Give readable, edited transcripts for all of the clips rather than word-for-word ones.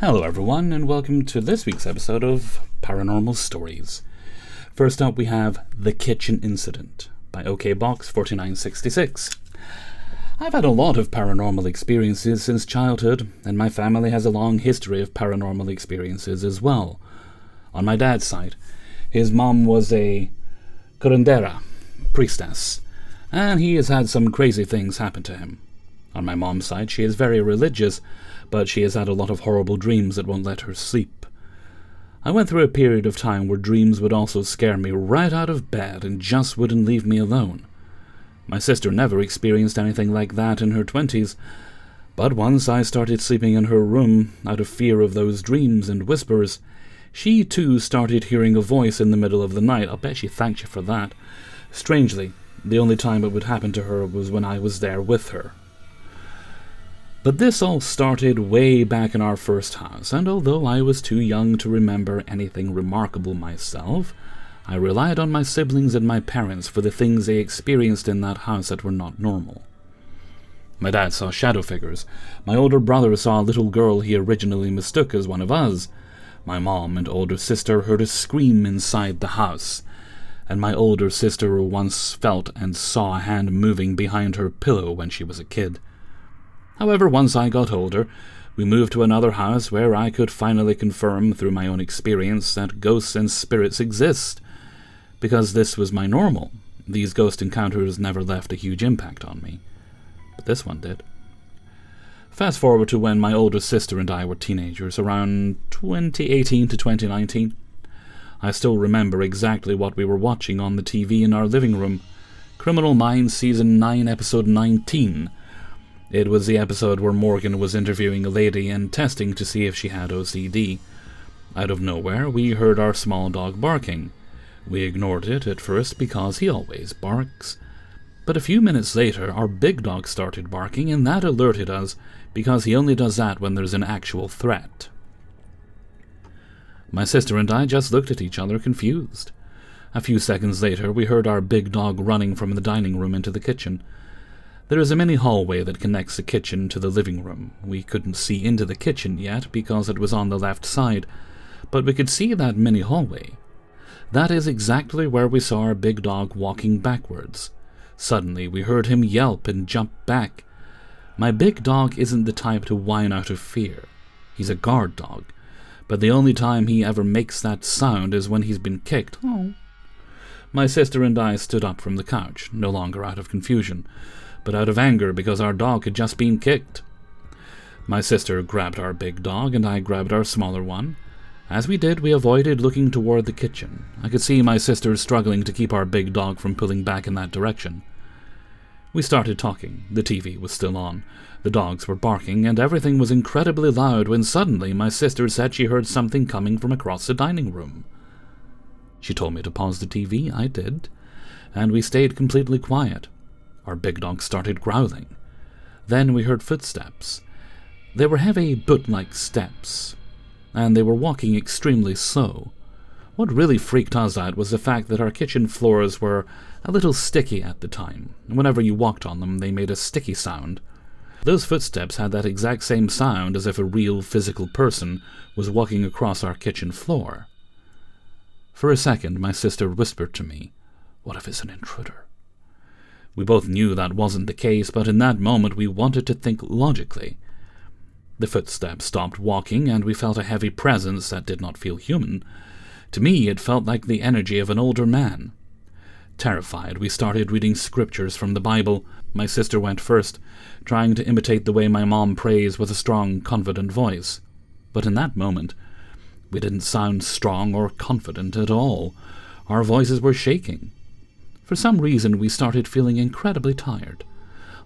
Hello everyone, and welcome to this week's episode of Paranormal Stories. First up we have The Kitchen Incident by OKBox4966. I've had a lot of paranormal experiences since childhood, and my family has a long history of paranormal experiences as well. On my dad's side, his mom was a curandera, priestess, and he has had some crazy things happen to him. On my mom's side, she is very religious, but she has had a lot of horrible dreams that won't let her sleep. I went through a period of time where dreams would also scare me right out of bed and just wouldn't leave me alone. My sister never experienced anything like that in her 20s, but once I started sleeping in her room out of fear of those dreams and whispers, she too started hearing a voice in the middle of the night. I'll bet she thanked you for that. Strangely, the only time it would happen to her was when I was there with her. But this all started way back in our first house, and although I was too young to remember anything remarkable myself, I relied on my siblings and my parents for the things they experienced in that house that were not normal. My dad saw shadow figures. My older brother saw a little girl he originally mistook as one of us. My mom and older sister heard a scream inside the house, and my older sister once felt and saw a hand moving behind her pillow when she was a kid. However, once I got older, we moved to another house where I could finally confirm through my own experience that ghosts and spirits exist. Because this was my normal, these ghost encounters never left a huge impact on me. But this one did. Fast forward to when my older sister and I were teenagers, around 2018 to 2019. I still remember exactly what we were watching on the TV in our living room. Criminal Minds Season 9, Episode 19. It was the episode where Morgan was interviewing a lady and testing to see if she had OCD. Out of nowhere, we heard our small dog barking. We ignored it at first because he always barks. But a few minutes later, our big dog started barking, and that alerted us because he only does that when there's an actual threat. My sister and I just looked at each other confused. A few seconds later, we heard our big dog running from the dining room into the kitchen. There is a mini hallway that connects the kitchen to the living room. We couldn't see into the kitchen yet because it was on the left side, but we could see that mini hallway. That is exactly where we saw our big dog walking backwards. Suddenly, we heard him yelp and jump back. My big dog isn't the type to whine out of fear. He's a guard dog, but the only time he ever makes that sound is when he's been kicked. Oh. My sister and I stood up from the couch, no longer out of confusion, but out of anger because our dog had just been kicked. My sister grabbed our big dog and I grabbed our smaller one. As we did, we avoided looking toward the kitchen. I could see my sister struggling to keep our big dog from pulling back in that direction. We started talking. The TV was still on. The dogs were barking and everything was incredibly loud when suddenly my sister said she heard something coming from across the dining room. She told me to pause the TV. I did, and we stayed completely quiet. Our big dog started growling. Then we heard footsteps. They were heavy, boot-like steps, and they were walking extremely slow. What really freaked us out was the fact that our kitchen floors were a little sticky at the time. Whenever you walked on them, they made a sticky sound. Those footsteps had that exact same sound as if a real physical person was walking across our kitchen floor. For a second, my sister whispered to me, "What if it's an intruder?" We both knew that wasn't the case, but in that moment we wanted to think logically. The footsteps stopped walking, and we felt a heavy presence that did not feel human. To me, it felt like the energy of an older man. Terrified, we started reading scriptures from the Bible. My sister went first, trying to imitate the way my mom prays with a strong, confident voice. But in that moment, we didn't sound strong or confident at all. Our voices were shaking. For some reason, we started feeling incredibly tired,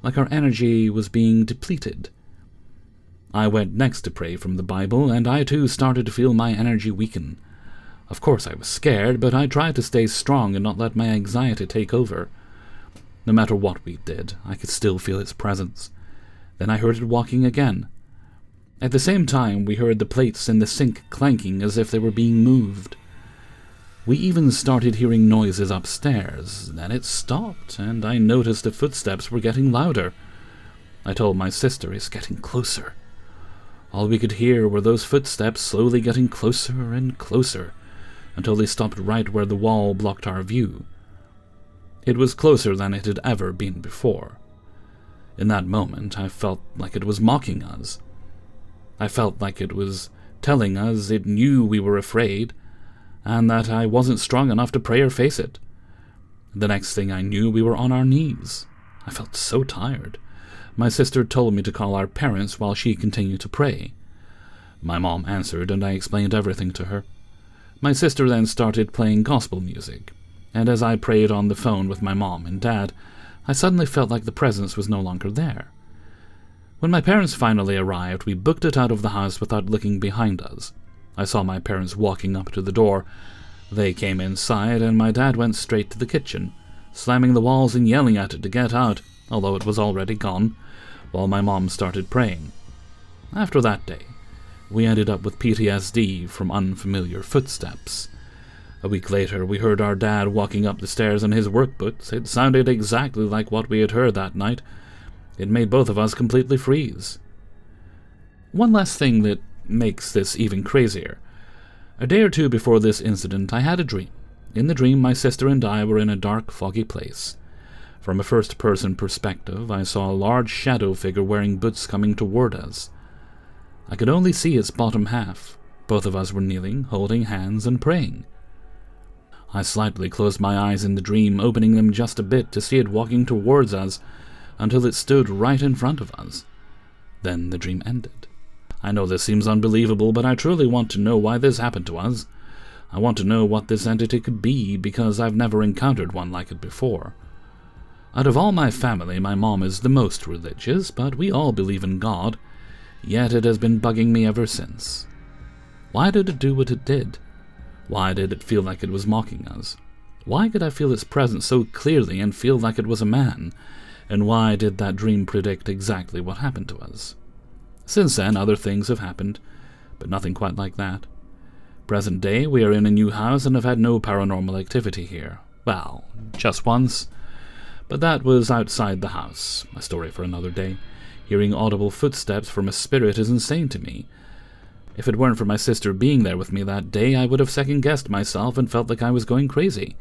like our energy was being depleted. I went next to pray from the Bible, and I too started to feel my energy weaken. Of course I was scared, but I tried to stay strong and not let my anxiety take over. No matter what we did, I could still feel its presence. Then I heard it walking again. At the same time, we heard the plates in the sink clanking as if they were being moved. We even started hearing noises upstairs. Then it stopped, and I noticed the footsteps were getting louder. I told my sister, "It's getting closer." All we could hear were those footsteps slowly getting closer and closer, until they stopped right where the wall blocked our view. It was closer than it had ever been before. In that moment, I felt like it was mocking us. I felt like it was telling us it knew we were afraid, and that I wasn't strong enough to pray or face it. The next thing I knew, we were on our knees. I felt so tired. My sister told me to call our parents while she continued to pray. My mom answered, and I explained everything to her. My sister then started playing gospel music, and as I prayed on the phone with my mom and dad, I suddenly felt like the presence was no longer there. When my parents finally arrived, we booked it out of the house without looking behind us. I saw my parents walking up to the door. They came inside, and my dad went straight to the kitchen, slamming the walls and yelling at it to get out, although it was already gone, while my mom started praying. After that day, we ended up with PTSD from unfamiliar footsteps. A week later, we heard our dad walking up the stairs in his work boots. It sounded exactly like what we had heard that night. It made both of us completely freeze. One last thing that makes this even crazier. A day or two before this incident, I had a dream. In the dream, my sister and I were in a dark, foggy place. From a first-person perspective, I saw a large shadow figure wearing boots coming toward us. I could only see its bottom half. Both of us were kneeling, holding hands, and praying. I slightly closed my eyes in the dream, opening them just a bit to see it walking towards us until it stood right in front of us. Then the dream ended. I know this seems unbelievable, but I truly want to know why this happened to us. I want to know what this entity could be, because I've never encountered one like it before. Out of all my family, my mom is the most religious, but we all believe in God, yet it has been bugging me ever since. Why did it do what it did? Why did it feel like it was mocking us? Why could I feel its presence so clearly and feel like it was a man? And why did that dream predict exactly what happened to us? Since then, other things have happened, but nothing quite like that. Present day, we are in a new house and have had no paranormal activity here. Well, just once. But that was outside the house, a story for another day. Hearing audible footsteps from a spirit is insane to me. If it weren't for my sister being there with me that day, I would have second-guessed myself and felt like I was going crazy,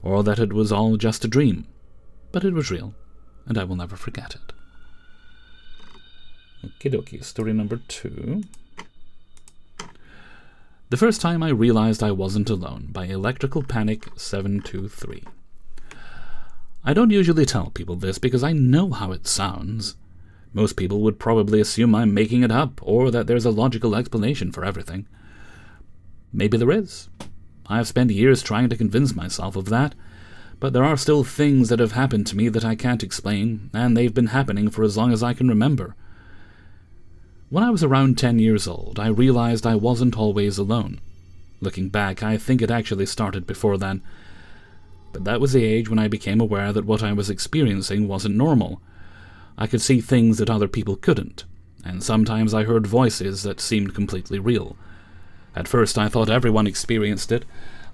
or that it was all just a dream. But it was real, and I will never forget it. Okie dokie, story number 2. The First Time I Realized I Wasn't Alone by Electrical Panic 723. I don't usually tell people this because I know how it sounds. Most people would probably assume I'm making it up, or that there's a logical explanation for everything. Maybe there is. I have spent years trying to convince myself of that, but there are still things that have happened to me that I can't explain, and they've been happening for as long as I can remember. When I was around 10 years old, I realized I wasn't always alone. Looking back, I think it actually started before then. But that was the age when I became aware that what I was experiencing wasn't normal. I could see things that other people couldn't, and sometimes I heard voices that seemed completely real. At first I thought everyone experienced it.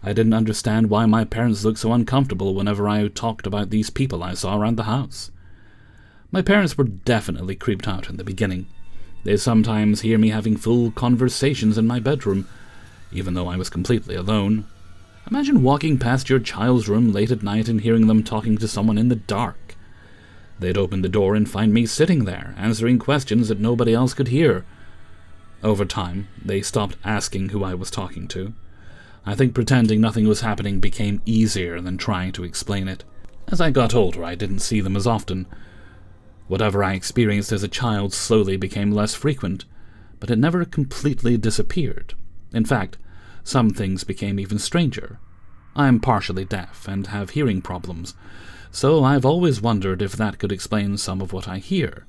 I didn't understand why my parents looked so uncomfortable whenever I talked about these people I saw around the house. My parents were definitely creeped out in the beginning. They sometimes hear me having full conversations in my bedroom, even though I was completely alone. Imagine walking past your child's room late at night and hearing them talking to someone in the dark. They'd open the door and find me sitting there, answering questions that nobody else could hear. Over time, they stopped asking who I was talking to. I think pretending nothing was happening became easier than trying to explain it. As I got older, I didn't see them as often. Whatever I experienced as a child slowly became less frequent, but it never completely disappeared. In fact, some things became even stranger. I am partially deaf and have hearing problems, so I've always wondered if that could explain some of what I hear.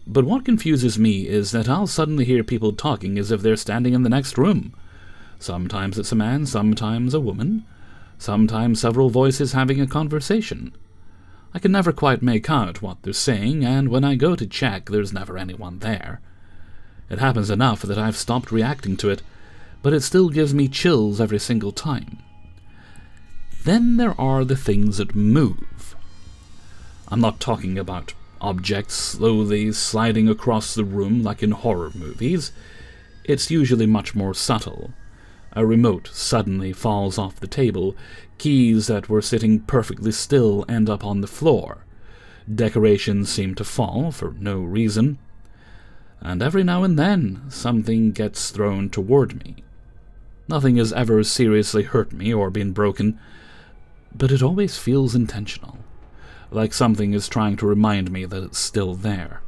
But what confuses me is that I'll suddenly hear people talking as if they're standing in the next room. Sometimes it's a man, sometimes a woman, sometimes several voices having a conversation. I can never quite make out what they're saying, and when I go to check, there's never anyone there. It happens enough that I've stopped reacting to it, but it still gives me chills every single time. Then there are the things that move. I'm not talking about objects slowly sliding across the room like in horror movies, it's usually much more subtle. A remote suddenly falls off the table, keys that were sitting perfectly still end up on the floor, decorations seem to fall for no reason, and every now and then something gets thrown toward me. Nothing has ever seriously hurt me or been broken, but it always feels intentional, like something is trying to remind me that it's still there.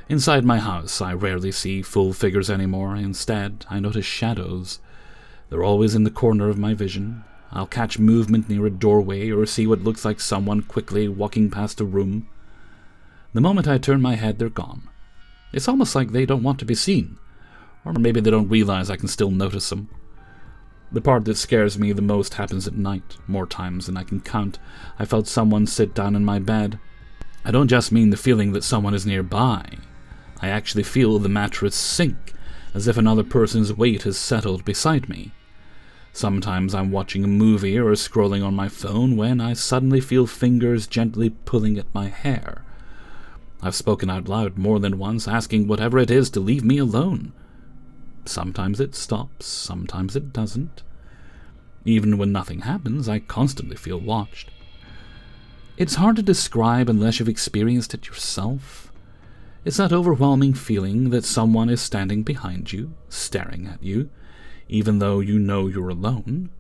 Inside my house, I rarely see full figures anymore. Instead, I notice shadows. They're always in the corner of my vision. I'll catch movement near a doorway or see what looks like someone quickly walking past a room. The moment I turn my head, they're gone. It's almost like they don't want to be seen, or maybe they don't realize I can still notice them. The part that scares me the most happens at night, more times than I can count. I felt someone sit down in my bed. I don't just mean the feeling that someone is nearby. I actually feel the mattress sink, as if another person's weight has settled beside me. Sometimes I'm watching a movie or scrolling on my phone when I suddenly feel fingers gently pulling at my hair. I've spoken out loud more than once, asking whatever it is to leave me alone. Sometimes it stops, sometimes it doesn't. Even when nothing happens, I constantly feel watched. It's hard to describe unless you've experienced it yourself. It's that overwhelming feeling that someone is standing behind you, staring at you, even though you know you're alone.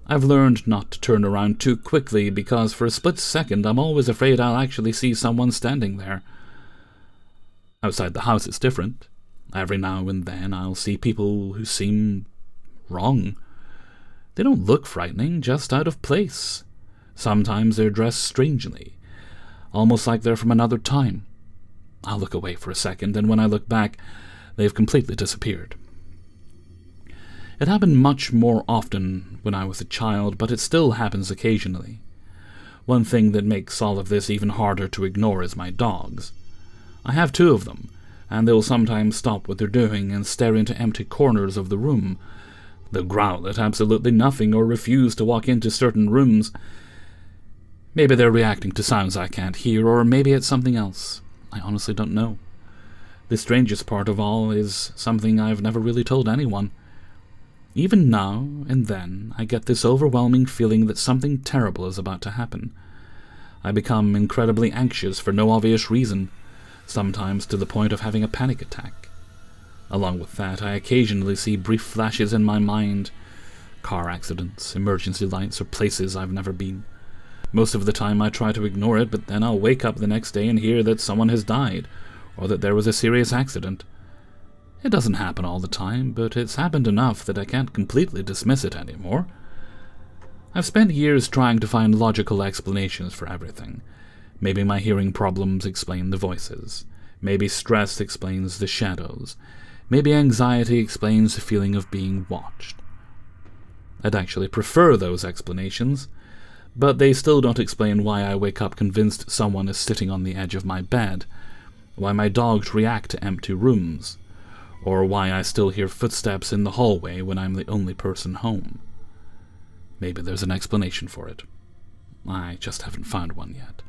I've learned not to turn around too quickly because for a split second I'm always afraid I'll actually see someone standing there. Outside the house it's different. Every now and then I'll see people who seem wrong. They don't look frightening, just out of place. Sometimes they're dressed strangely, almost like they're from another time. I'll look away for a second, and when I look back, they've completely disappeared. It happened much more often when I was a child, but it still happens occasionally. One thing that makes all of this even harder to ignore is my dogs. I have 2 of them, and they'll sometimes stop what they're doing and stare into empty corners of the room. They'll growl at absolutely nothing or refuse to walk into certain rooms. Maybe they're reacting to sounds I can't hear, or maybe it's something else. I honestly don't know. The strangest part of all is something I've never really told anyone. Even now and then, I get this overwhelming feeling that something terrible is about to happen. I become incredibly anxious for no obvious reason, sometimes to the point of having a panic attack. Along with that, I occasionally see brief flashes in my mind. Car accidents, emergency lights, or places I've never been. Most of the time I try to ignore it, but then I'll wake up the next day and hear that someone has died, or that there was a serious accident. It doesn't happen all the time, but it's happened enough that I can't completely dismiss it anymore. I've spent years trying to find logical explanations for everything. Maybe my hearing problems explain the voices. Maybe stress explains the shadows. Maybe anxiety explains the feeling of being watched. I'd actually prefer those explanations, but they still don't explain why I wake up convinced someone is sitting on the edge of my bed, why my dogs react to empty rooms, or why I still hear footsteps in the hallway when I'm the only person home. Maybe there's an explanation for it. I just haven't found one yet.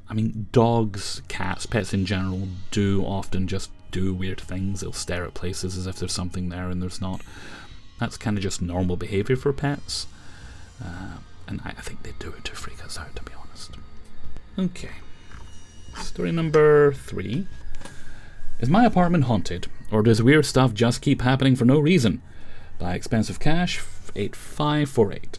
I mean, dogs, cats, pets in general do often just do weird things. They'll stare at places as if there's something there and there's not. That's kind of just normal behavior for pets. And I think they do it to freak us out, to be honest. Okay. Story number 3. Is my apartment haunted, or does weird stuff just keep happening for no reason? By Expensive Cash, 8548.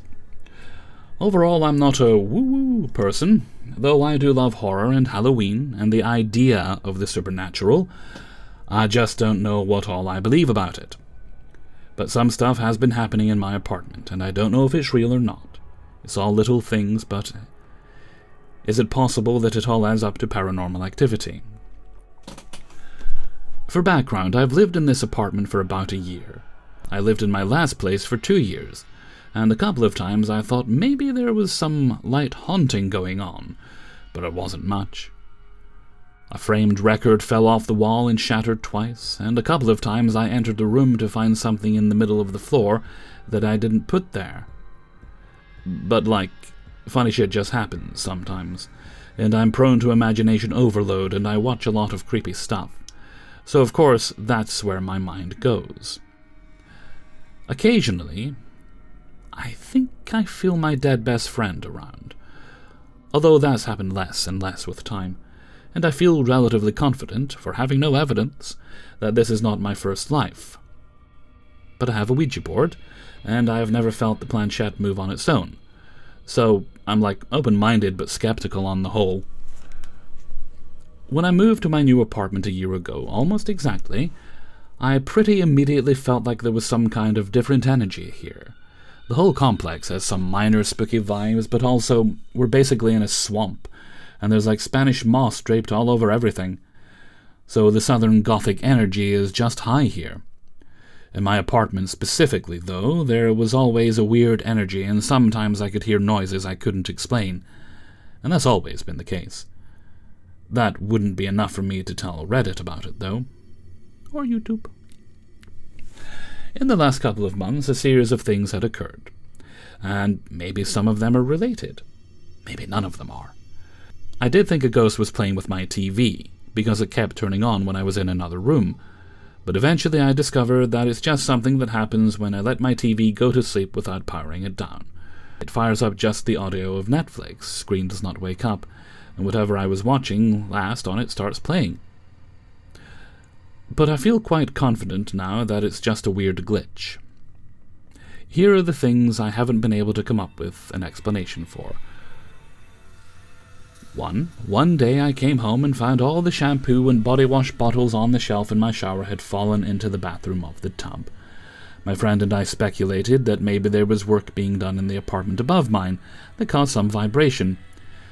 Overall, I'm not a woo-woo person, though I do love horror and Halloween and the idea of the supernatural. I just don't know what all I believe about it. But some stuff has been happening in my apartment, and I don't know if it's real or not. It's all little things, but is it possible that it all adds up to paranormal activity? For background, I've lived in this apartment for about a year. I lived in my last place for 2 years, and a couple of times I thought maybe there was some light haunting going on, but it wasn't much. A framed record fell off the wall and shattered twice, and a couple of times I entered the room to find something in the middle of the floor that I didn't put there. But funny shit just happens sometimes. and I'm prone to imagination overload, and I watch a lot of creepy stuff. So of course, that's where my mind goes. Occasionally, I think I feel my dead best friend around, although that's happened less and less with time, and I feel relatively confident, for having no evidence, that this is not my first life. But I have a Ouija board, and I have never felt the planchette move on its own, so I'm open-minded but skeptical on the whole. When I moved to my new apartment a year ago, almost exactly, I pretty immediately felt like there was some kind of different energy here. The whole complex has some minor spooky vibes, but also we're basically in a swamp, and there's Spanish moss draped all over everything. So the southern Gothic energy is just high here. In my apartment specifically, though, there was always a weird energy, and sometimes I could hear noises I couldn't explain. And that's always been the case. That wouldn't be enough for me to tell Reddit about it, though. Or YouTube. In the last couple of months, a series of things had occurred. And maybe some of them are related. Maybe none of them are. I did think a ghost was playing with my TV, because it kept turning on when I was in another room. But eventually I discovered that it's just something that happens when I let my TV go to sleep without powering it down. It fires up just the audio of Netflix, screen does not wake up, and whatever I was watching last on it starts playing. But I feel quite confident now that it's just a weird glitch. Here are the things I haven't been able to come up with an explanation for. One day I came home and found all the shampoo and body wash bottles on the shelf in my shower had fallen into the bathroom of the tub. My friend and I speculated that maybe there was work being done in the apartment above mine that caused some vibration.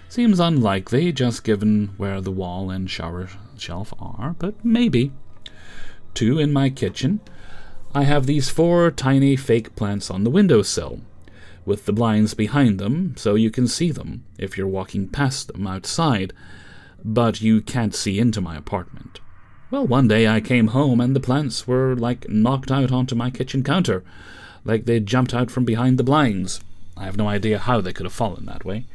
Seems unlikely, just given where the wall and shower shelf are, but maybe. 2, in my kitchen, I have these 4 tiny fake plants on the windowsill, with the blinds behind them, so you can see them if you're walking past them outside, but you can't see into my apartment. Well, one day I came home and the plants were knocked out onto my kitchen counter, like they'd jumped out from behind the blinds. I have no idea how they could have fallen that way.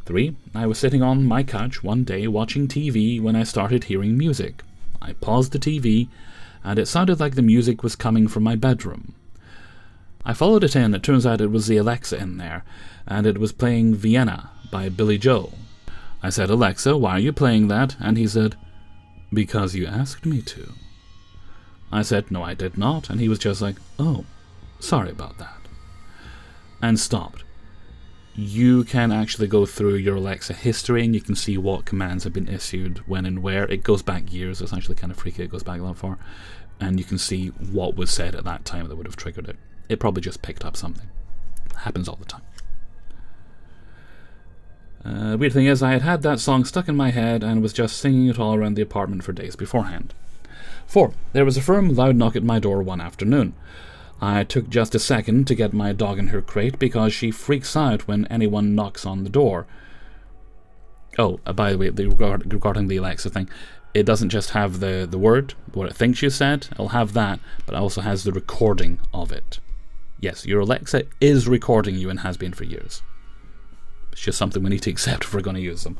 3, I was sitting on my couch one day watching TV when I started hearing music. I paused the TV, and it sounded like the music was coming from my bedroom. I followed it in. It turns out it was the Alexa in there, and it was playing Vienna by Billy Joel. I said, "Alexa, why are you playing that?" And he said, "Because you asked me to." I said, "No, I did not," and he was just like, "Oh, sorry about that," and stopped. You can actually go through your Alexa history, and you can see what commands have been issued, when and where. It goes back years. It's actually kind of freaky. It goes back a lot far. And you can see what was said at that time that would have triggered it. It probably just picked up something. It happens all the time. Weird thing is, I had that song stuck in my head and was just singing it all around the apartment for days beforehand. 4, there was a firm, loud knock at my door one afternoon. I took just a second to get my dog in her crate because she freaks out when anyone knocks on the door. Oh, by the way, regarding the Alexa thing, it doesn't just have the word, what it thinks you said, it'll have that, but it also has the recording of it. Yes, your Alexa is recording you and has been for years. It's just something we need to accept if we're going to use them.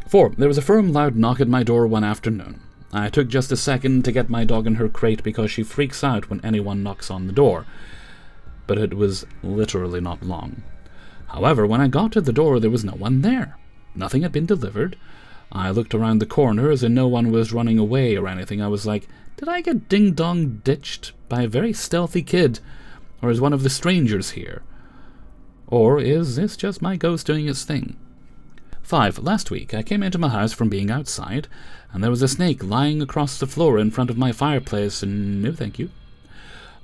4, there was a firm, loud knock at my door one afternoon. I took just a second to get my dog in her crate because she freaks out when anyone knocks on the door. But it was literally not long. However, when I got to the door, there was no one there. Nothing had been delivered. I looked around the corners and no one was running away or anything. I was like, did I get ding-dong ditched by a very stealthy kid? Or is one of the strangers here? Or is this just my ghost doing its thing? 5, last week I came into my house from being outside, and there was a snake lying across the floor in front of my fireplace, and no thank you.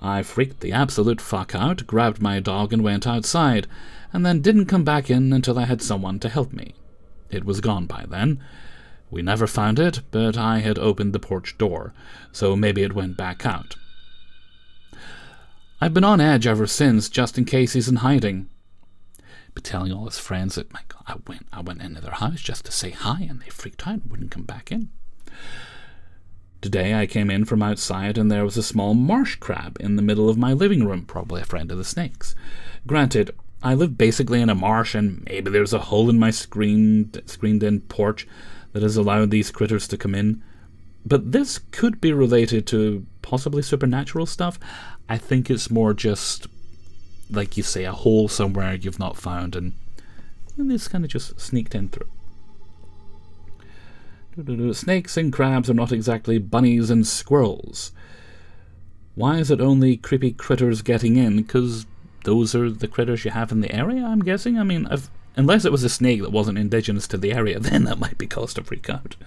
I freaked the absolute fuck out, grabbed my dog and went outside, and then didn't come back in until I had someone to help me. It was gone by then. We never found it, but I had opened the porch door, so maybe it went back out. I've been on edge ever since, just in case he's in hiding. But telling all his friends that, my God, I went into their house just to say hi, and they freaked out and wouldn't come back in. Today I came in from outside, and there was a small marsh crab in the middle of my living room, probably a friend of the snake's. Granted, I live basically in a marsh, and maybe there's a hole in my screened-in porch that has allowed these critters to come in. But this could be related to possibly supernatural stuff. I think it's more just, like you say, a hole somewhere you've not found, and this kind of just sneaked in through. Snakes and crabs are not exactly bunnies and squirrels. Why is it only creepy critters getting in? Because those are the critters you have in the area, I'm guessing? I mean, unless it was a snake that wasn't indigenous to the area, then that might be cause to freak out.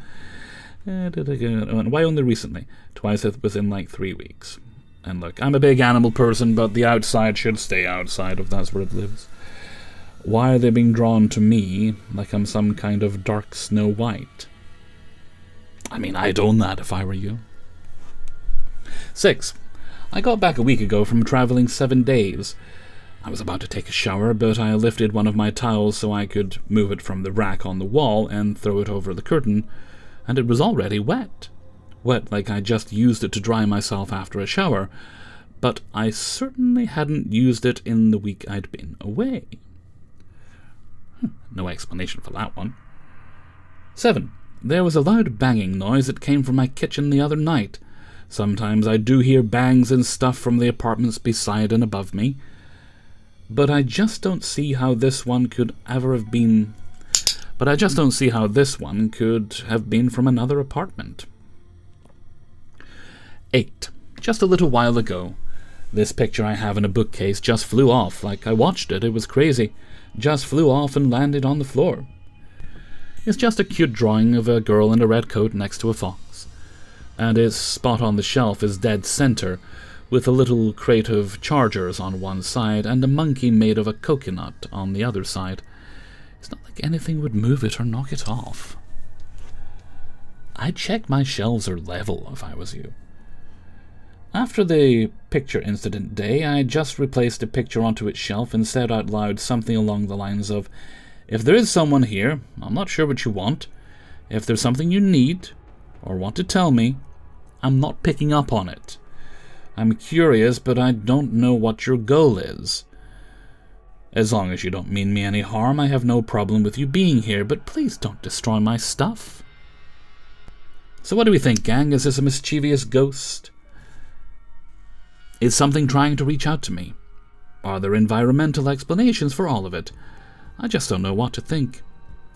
Why only recently? Twice within like 3 weeks. And look, I'm a big animal person, but the outside should stay outside if that's where it lives. Why are they being drawn to me like I'm some kind of dark Snow White? I mean, I'd own that if I were you. 6. I got back a week ago from traveling 7 days. I was about to take a shower, but I lifted one of my towels so I could move it from the rack on the wall and throw it over the curtain, and it was already wet. Wet like I just used it to dry myself after a shower, but I certainly hadn't used it in the week I'd been away. No explanation for that one. 7. There was a loud banging noise that came from my kitchen the other night. Sometimes I do hear bangs and stuff from the apartments beside and above me, but I just don't see how this one could have been from another apartment. 8. Just a little while ago. This picture I have in a bookcase just flew off. Like I watched it, it was crazy. Just flew off and landed on the floor. It's just a cute drawing of a girl in a red coat next to a fox. And its spot on the shelf is dead center, with a little crate of chargers on one side and a monkey made of a coconut on the other side. It's not like anything would move it or knock it off. I'd check my shelves are level if I was you. After the picture incident day, I just replaced the picture onto its shelf and said out loud something along the lines of, "If there is someone here, I'm not sure what you want. If there's something you need, or want to tell me, I'm not picking up on it. I'm curious, but I don't know what your goal is. As long as you don't mean me any harm, I have no problem with you being here, but please don't destroy my stuff." So what do we think, gang? Is this a mischievous ghost? Is something trying to reach out to me? Are there environmental explanations for all of it? I just don't know what to think.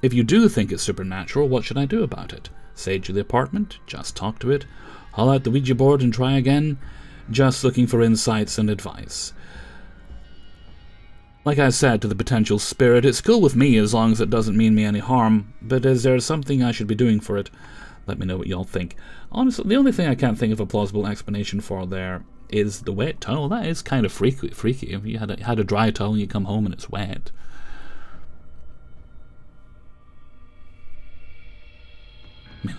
If you do think it's supernatural, what should I do about it? Sage the apartment? Just talk to it? Haul out the Ouija board and try again? Just looking for insights and advice. Like I said to the potential spirit, it's cool with me as long as it doesn't mean me any harm, but is there something I should be doing for it? Let me know what y'all think. Honestly, the only thing I can't think of a plausible explanation for there is the wet towel. That is kind of freaky. If you had a dry towel and you come home and it's wet. I mean,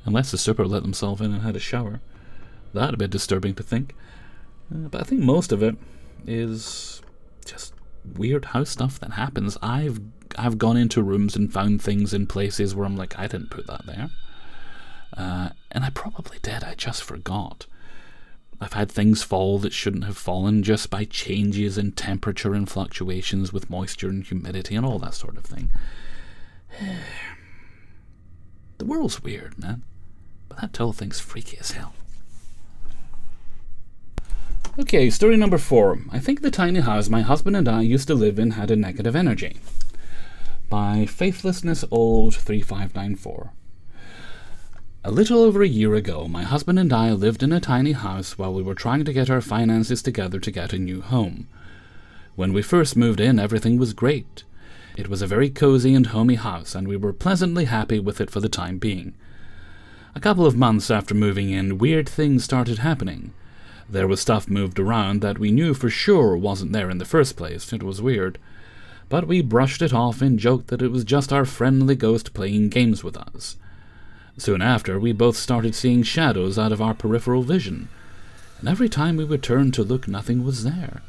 unless the super let themselves in and had a shower. That'd be disturbing to think. But I think most of it is just weird house stuff that happens. I've gone into rooms and found things in places where I'm like, I didn't put that there. And I probably did, I just forgot. I've had things fall that shouldn't have fallen just by changes in temperature and fluctuations with moisture and humidity and all that sort of thing. The world's weird, man. But that whole thing's freaky as hell. Okay, story number 4. I think the tiny house my husband and I used to live in had a negative energy. By Faithlessness Old 3594. A little over a year ago, my husband and I lived in a tiny house while we were trying to get our finances together to get a new home. When we first moved in, everything was great. It was a very cozy and homey house, and we were pleasantly happy with it for the time being. A couple of months after moving in, weird things started happening. There was stuff moved around that we knew for sure wasn't there in the first place. It was weird. But we brushed it off and joked that it was just our friendly ghost playing games with us. Soon after, we both started seeing shadows out of our peripheral vision, and every time we would turn to look, nothing was there.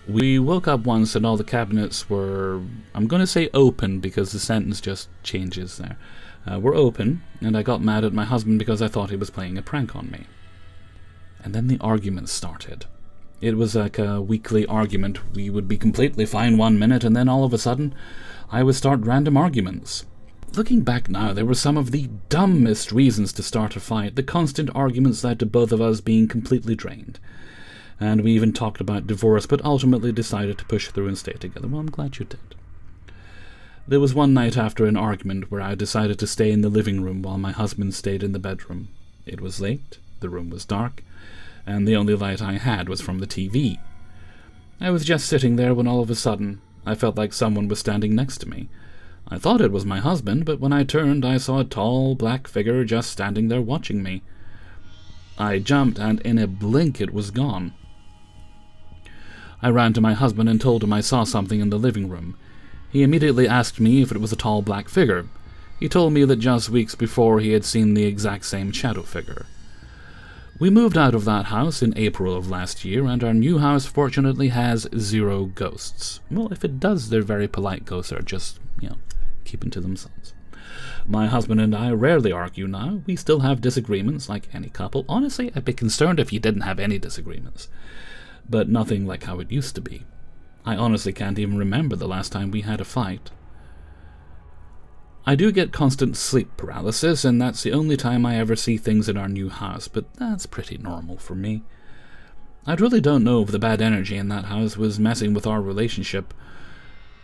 We woke up once and all the cabinets were, I'm going to say open because the sentence just changes there, were open, and I got mad at my husband because I thought he was playing a prank on me. And then the argument started. It was like a weekly argument. We would be completely fine one minute, and then all of a sudden, I would start random arguments. Looking back now, there were some of the dumbest reasons to start a fight. The constant arguments led to both of us being completely drained. And we even talked about divorce, but ultimately decided to push through and stay together. Well, I'm glad you did. There was one night after an argument where I decided to stay in the living room while my husband stayed in the bedroom. It was late, the room was dark, and the only light I had was from the TV. I was just sitting there when all of a sudden I felt like someone was standing next to me. I thought it was my husband, but when I turned I saw a tall black figure just standing there watching me. I jumped, and in a blink it was gone. I ran to my husband and told him I saw something in the living room. He immediately asked me if it was a tall black figure. He told me that just weeks before he had seen the exact same shadow figure. We moved out of that house in April of last year, and our new house fortunately has 0 ghosts. Well, if it does, they're very polite ghosts that are just, keeping to themselves. My husband and I rarely argue now. We still have disagreements like any couple. Honestly, I'd be concerned if you didn't have any disagreements. But nothing like how it used to be. I honestly can't even remember the last time we had a fight. I do get constant sleep paralysis, and that's the only time I ever see things in our new house, but that's pretty normal for me. I really don't know if the bad energy in that house was messing with our relationship,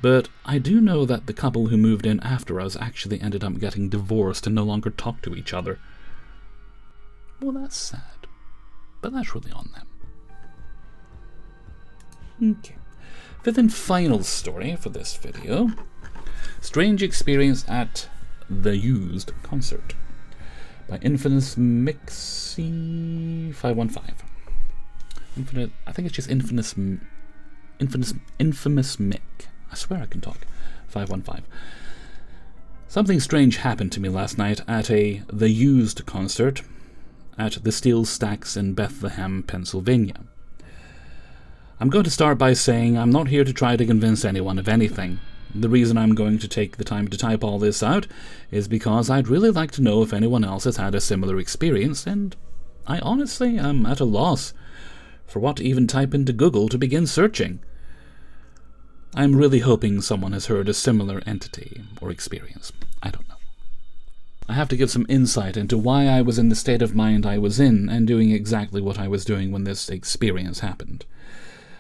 but I do know that the couple who moved in after us actually ended up getting divorced and no longer talk to each other. Well, that's sad, but that's really on them. Okay. Fifth and final story for this video. Strange experience at the Used concert by Infamous Mixie 515. I think it's just Infamous Mick. I swear I can talk. 515. Something strange happened to me last night at The Used concert at the Steel Stacks in Bethlehem, Pennsylvania. I'm going to start by saying I'm not here to try to convince anyone of anything. The reason I'm going to take the time to type all this out is because I'd really like to know if anyone else has had a similar experience, and I honestly am at a loss for what to even type into Google to begin searching. I'm really hoping someone has heard a similar entity or experience. I don't know. I have to give some insight into why I was in the state of mind I was in and doing exactly what I was doing when this experience happened.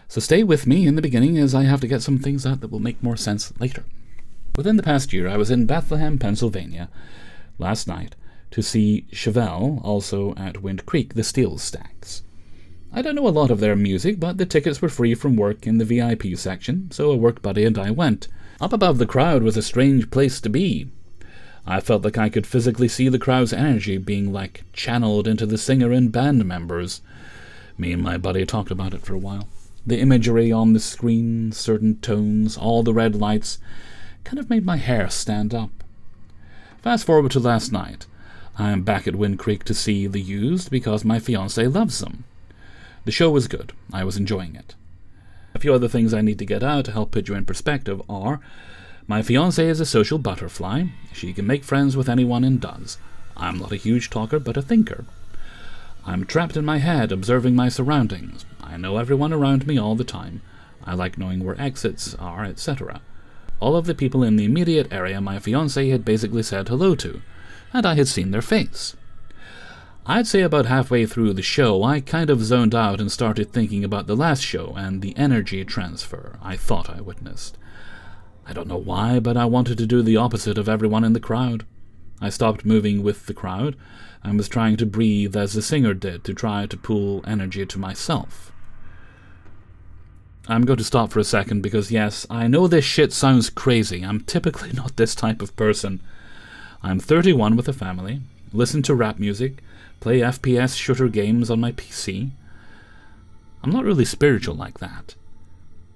So stay with me in the beginning as I have to get some things out that will make more sense later. Within the past year, I was in Bethlehem, Pennsylvania, last night to see Chevelle, also at Wind Creek, the Steel Stacks. I don't know a lot of their music, but the tickets were free from work in the VIP section, so a work buddy and I went. Up above the crowd was a strange place to be. I felt like I could physically see the crowd's energy being channeled into the singer and band members. Me and my buddy talked about it for a while. The imagery on the screen, certain tones, all the red lights, kind of made my hair stand up. Fast forward to last night. I am back at Wind Creek to see The Used because my fiancé loves them. The show was good. I was enjoying it. A few other things I need to get out to help put you in perspective are, my fiancé is a social butterfly. She can make friends with anyone and does. I'm not a huge talker, but a thinker. I'm trapped in my head, observing my surroundings. I know everyone around me all the time. I like knowing where exits are, etc. All of the people in the immediate area my fiancé had basically said hello to, and I had seen their face. I'd say about halfway through the show, I kind of zoned out and started thinking about the last show and the energy transfer I thought I witnessed. I don't know why, but I wanted to do the opposite of everyone in the crowd. I stopped moving with the crowd and was trying to breathe as the singer did to try to pull energy to myself. I'm going to stop for a second because, yes, I know this shit sounds crazy. I'm typically not this type of person. I'm 31 with a family, listen to rap music, play FPS shooter games on my PC. I'm not really spiritual like that.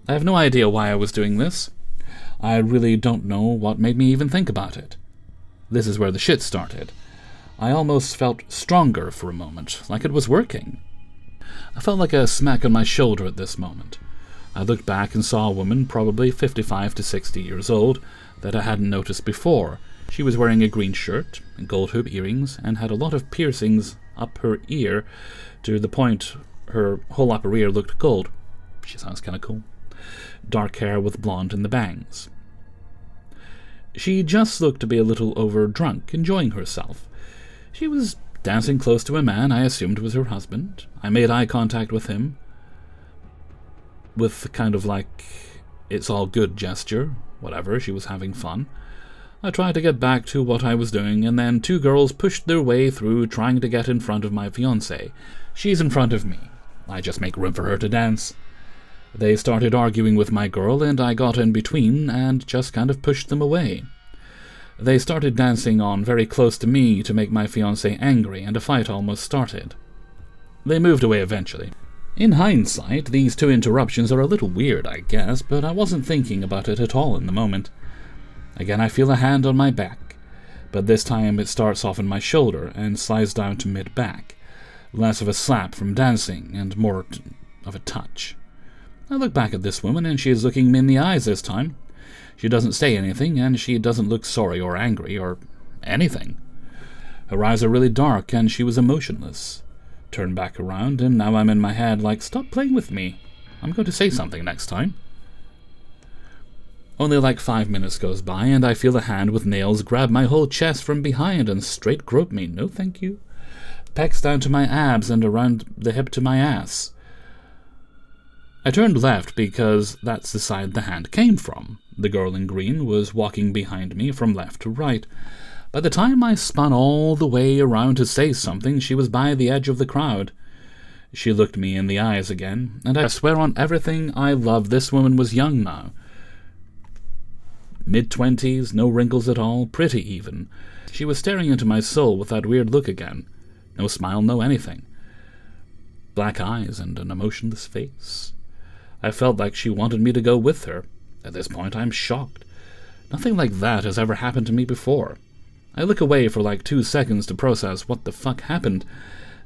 I have no idea why I was doing this. I really don't know what made me even think about it. This is where the shit started. I almost felt stronger for a moment, like it was working. I felt like a smack on my shoulder at this moment. I looked back and saw a woman, probably 55 to 60 years old, that I hadn't noticed before. She was wearing a green shirt, gold hoop earrings, and had a lot of piercings up her ear to the point her whole upper ear looked gold. She sounds kind of cool. Dark hair with blonde in the bangs. She just looked to be a little over-drunk, enjoying herself. She was dancing close to a man I assumed was her husband. I made eye contact with him, with kind of like, it's all good gesture. Whatever, she was having fun. I tried to get back to what I was doing, and then two girls pushed their way through, trying to get in front of my fiancée. She's in front of me. I just make room for her to dance. They started arguing with my girl, and I got in between and just kind of pushed them away. They started dancing on very close to me to make my fiancé angry, and a fight almost started. They moved away eventually. In hindsight, these two interruptions are a little weird, I guess, but I wasn't thinking about it at all in the moment. Again, I feel a hand on my back, but this time it starts off in my shoulder and slides down to mid-back. Less of a slap from dancing and more of a touch. I look back at this woman, and she is looking me in the eyes this time. She doesn't say anything, and she doesn't look sorry or angry or anything. Her eyes are really dark, and she was emotionless. Turn back around, and now I'm in my head like, stop playing with me. I'm going to say something next time. Only like 5 minutes goes by, and I feel a hand with nails grab my whole chest from behind and straight grope me. No thank you. Pecks down to my abs and around the hip to my ass. I turned left because that's the side the hand came from. The girl in green was walking behind me from left to right. By the time I spun all the way around to say something, she was by the edge of the crowd. She looked me in the eyes again, and I swear on everything I love this woman was young now. Mid-20s, no wrinkles at all, pretty even. She was staring into my soul with that weird look again. No smile, no anything. Black eyes and an emotionless face. I felt like she wanted me to go with her. At this point, I'm shocked. Nothing like that has ever happened to me before. I look away for like 2 seconds to process what the fuck happened,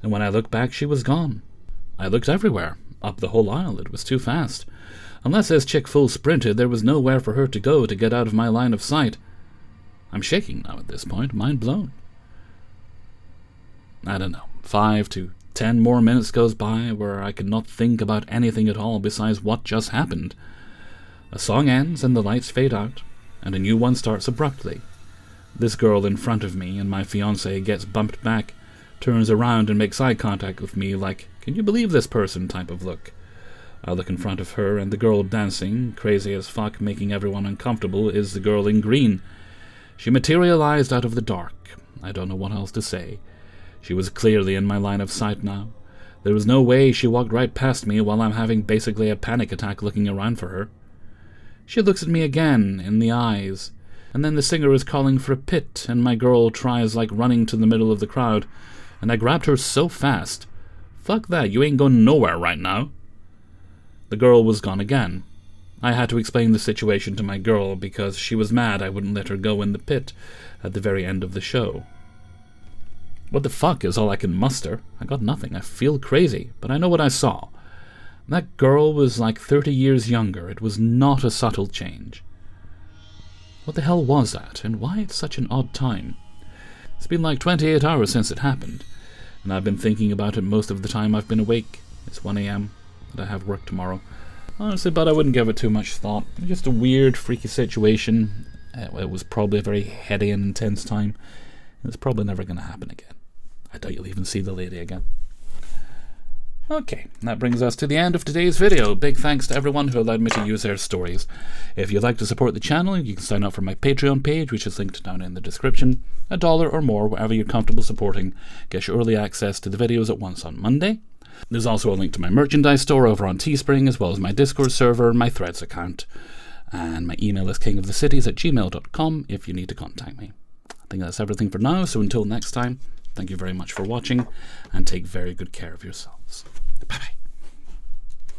and when I look back, she was gone. I looked everywhere, up the whole aisle. It was too fast. Unless this chick full sprinted, there was nowhere for her to go to get out of my line of sight. I'm shaking now at this point, mind blown. I don't know, 5 to 10 more minutes goes by where I cannot think about anything at all besides what just happened. A song ends and the lights fade out, and a new one starts abruptly. This girl in front of me and my fiancé gets bumped back, turns around and makes eye contact with me like, can you believe this person type of look. I look in front of her, and the girl dancing, crazy as fuck, making everyone uncomfortable, is the girl in green. She materialized out of the dark. I don't know what else to say. She was clearly in my line of sight now. There was no way she walked right past me while I'm having basically a panic attack looking around for her. She looks at me again, in the eyes, and then the singer is calling for a pit, and my girl tries like running to the middle of the crowd, and I grabbed her so fast. Fuck that, you ain't going nowhere right now. The girl was gone again. I had to explain the situation to my girl because she was mad I wouldn't let her go in the pit at the very end of the show. What the fuck is all I can muster? I got nothing. I feel crazy, but I know what I saw. That girl was like 30 years younger. It was not a subtle change. What the hell was that, and why at such an odd time? It's been like 28 hours since it happened, and I've been thinking about it most of the time I've been awake. It's 1 a.m. and I have work tomorrow. Honestly, but I wouldn't give it too much thought. Just a weird, freaky situation. It was probably a very heady and intense time. It's probably never going to happen again. I doubt you'll even see the lady again. Okay, that brings us to the end of today's video. Big thanks to everyone who allowed me to use their stories. If you'd like to support the channel, you can sign up for my Patreon page, which is linked down in the description. $1 or more, whatever you're comfortable supporting, gets you early access to the videos at once on Monday. There's also a link to my merchandise store over on Teespring, as well as my Discord server, my Threads account, and my email is kingofthecities@gmail.com if you need to contact me. I think that's everything for now, so until next time, thank you very much for watching, and take very good care of yourselves. Bye-bye.